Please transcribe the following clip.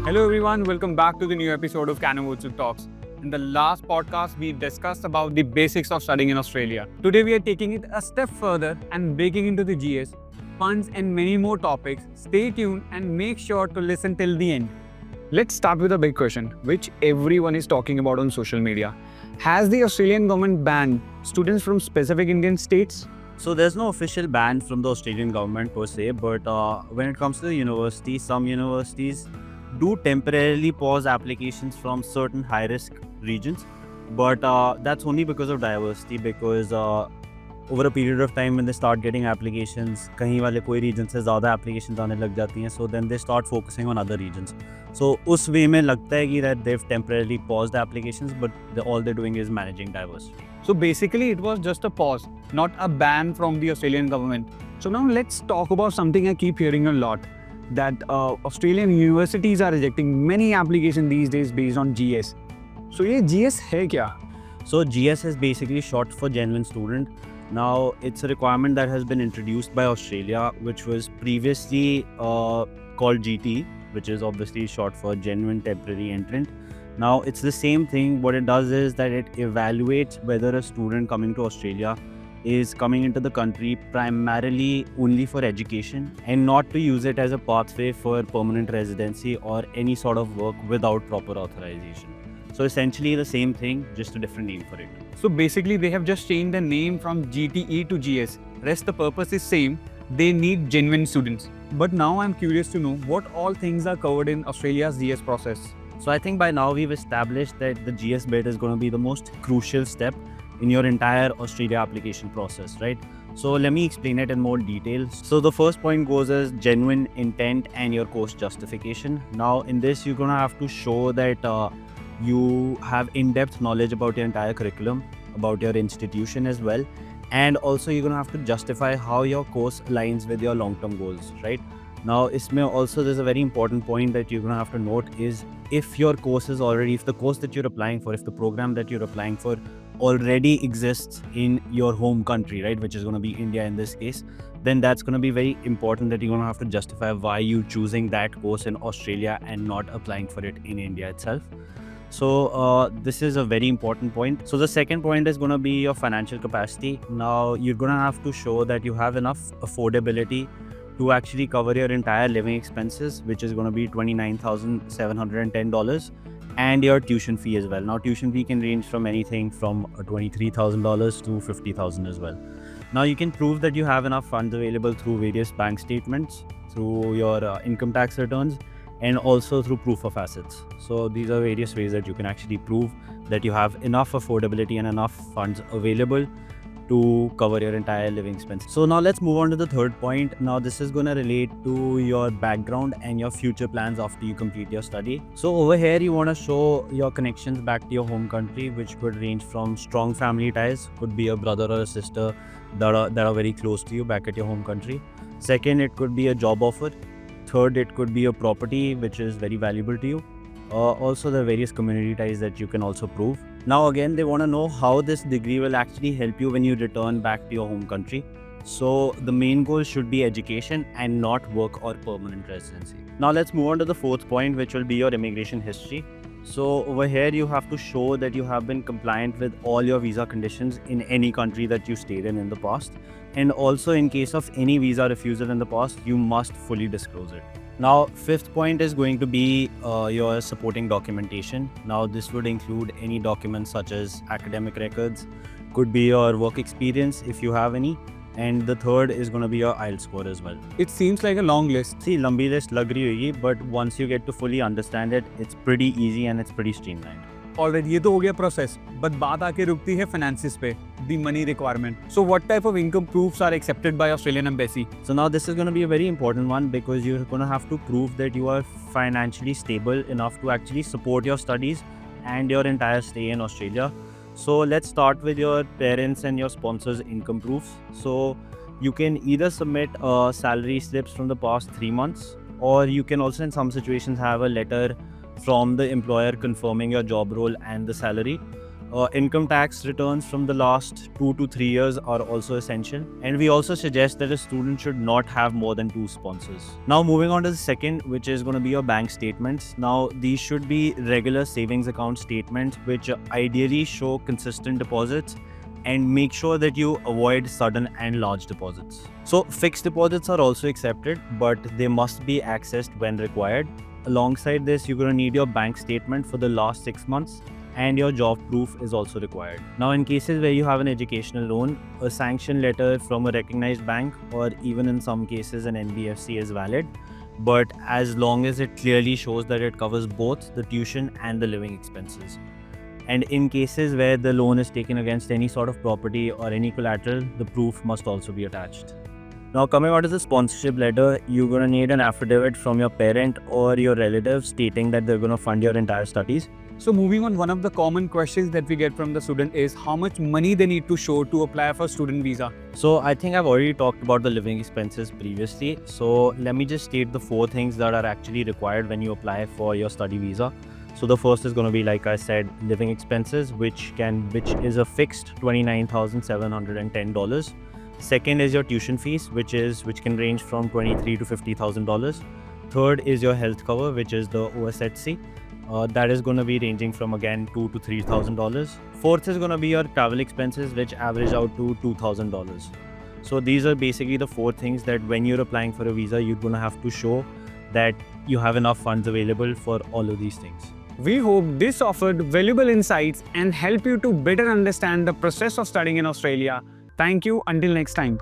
Hello everyone, welcome back to the new episode of Kanawutsu Talks. In the last podcast, we discussed about the basics of studying in Australia. Today we are taking it a step further and breaking into the GS, funds and many more topics. Stay tuned and make sure to listen till the end. Let's start with a big question, which everyone is talking about on social media. Has the Australian government banned students from specific Indian states? So there's no official ban from the Australian government per se, but when it comes to the university, some universities do temporarily pause applications from certain high-risk regions, but that's only because of diversity, because over a period of time when they start getting applications, कहीं वाले कोई region से ज़्यादा applications आने लग जाती हैं, so then they start focusing on other regions. So उस way में लगता है कि that they've temporarily paused the applications, but all they're doing is managing diversity. So basically it was just a pause, not a ban from the Australian government. So now let's talk about something I keep hearing a lot, that Australian universities are rejecting many applications these days based on GS. So ये GS है क्या? So GS is basically short for genuine student. Now it's a requirement that has been introduced by Australia, which was previously called GT, which is obviously short for genuine temporary entrant. Now it's the same thing. What it does is that it evaluates whether a student coming to Australia is coming into the country primarily only for education and not to use it as a pathway for permanent residency or any sort of work without proper authorization. So essentially the same thing, just a different name for it. So basically they have just changed the name from GTE to GS. Rest the purpose is same. They need genuine students. But now I'm curious to know what all things are covered in Australia's GS process. So I think by now we've established that the GS bit is going to be the most crucial step in your entire Australia application process, right? So let me explain it in more detail. So the first point goes as genuine intent and your course justification. Now in this, you're going to have to show that you have in-depth knowledge about your entire curriculum, about your institution as well. And also you're going to have to justify how your course aligns with your long-term goals, right? Now, there's a very important point that you're going to have to note is if the course that you're applying for, if the program that you're applying for already exists in your home country, right, which is going to be India in this case, then that's going to be very important that you're going to have to justify why you're choosing that course in Australia and not applying for it in India itself. So this is a very important point. So the second point is going to be your financial capacity. Now you're going to have to show that you have enough affordability to actually cover your entire living expenses, which is going to be $29,710, and your tuition fee as well. Now tuition fee can range from anything from $23,000 to $50,000 as well. Now you can prove that you have enough funds available through various bank statements, through your income tax returns, and also through proof of assets. So these are various ways that you can actually prove that you have enough affordability and enough funds available to cover your entire living expenses. So now let's move on to the third point. Now this is going to relate to your background and your future plans after you complete your study. So over here you want to show your connections back to your home country, which could range from strong family ties, could be a brother or a sister that are very close to you back at your home country. Second, it could be a job offer. Third, it could be a property which is very valuable to you. Also, there are various community ties that you can also prove. Now again, they want to know how this degree will actually help you when you return back to your home country. So the main goal should be education and not work or permanent residency. Now let's move on to the fourth point, which will be your immigration history. So over here, you have to show that you have been compliant with all your visa conditions in any country that you stayed in the past. And also in case of any visa refusal in the past, you must fully disclose it. Now, fifth point is going to be your supporting documentation. Now, this would include any documents such as academic records, could be your work experience if you have any. And the third is going to be your IELTS score as well. It seems like a long list. See, lambi list lag rahi hogi, but once you get to fully understand it, it's pretty easy and it's pretty streamlined. Alright, ये तो हो गया process, but बात आके रुकती है finances पे, the money requirement. So what type of income proofs are accepted by Australian Embassy? So now this is going to be a very important one because you're going to have to prove that you are financially stable enough to actually support your studies and your entire stay in Australia. So let's start with your parents and your sponsors' income proofs. So you can either submit salary slips from the past 3 months, or you can also in some situations have a letter from the employer confirming your job role and the salary. Income tax returns from the last 2 to 3 years are also essential. And we also suggest that a student should not have more than 2 sponsors. Now moving on to the second, which is going to be your bank statements. Now these should be regular savings account statements which ideally show consistent deposits and make sure that you avoid sudden and large deposits. So fixed deposits are also accepted, but they must be accessed when required. Alongside this, you're going to need your bank statement for the last 6 months, and your job proof is also required. Now, in cases where you have an educational loan, a sanction letter from a recognized bank or even in some cases an NBFC is valid, but as long as it clearly shows that it covers both the tuition and the living expenses. And in cases where the loan is taken against any sort of property or any collateral, the proof must also be attached. Now coming on to the sponsorship letter, you're going to need an affidavit from your parent or your relative stating that they're going to fund your entire studies. So moving on, one of the common questions that we get from the student is how much money they need to show to apply for student visa. So I think I've already talked about the living expenses previously. So let me just state the 4 things that are actually required when you apply for your study visa. So the first is going to be, like I said, living expenses, which is a fixed $29,710. Second is your tuition fees, which can range from $23,000 to $50,000. Third is your health cover, which is the OSHC. That is going to be ranging from again $2,000 to $3,000. Fourth is going to be your travel expenses, which average out to $2,000. So these are basically the 4 things that when you're applying for a visa, you're going to have to show that you have enough funds available for all of these things. We hope this offered valuable insights and help you to better understand the process of studying in Australia. Thank you. Until next time.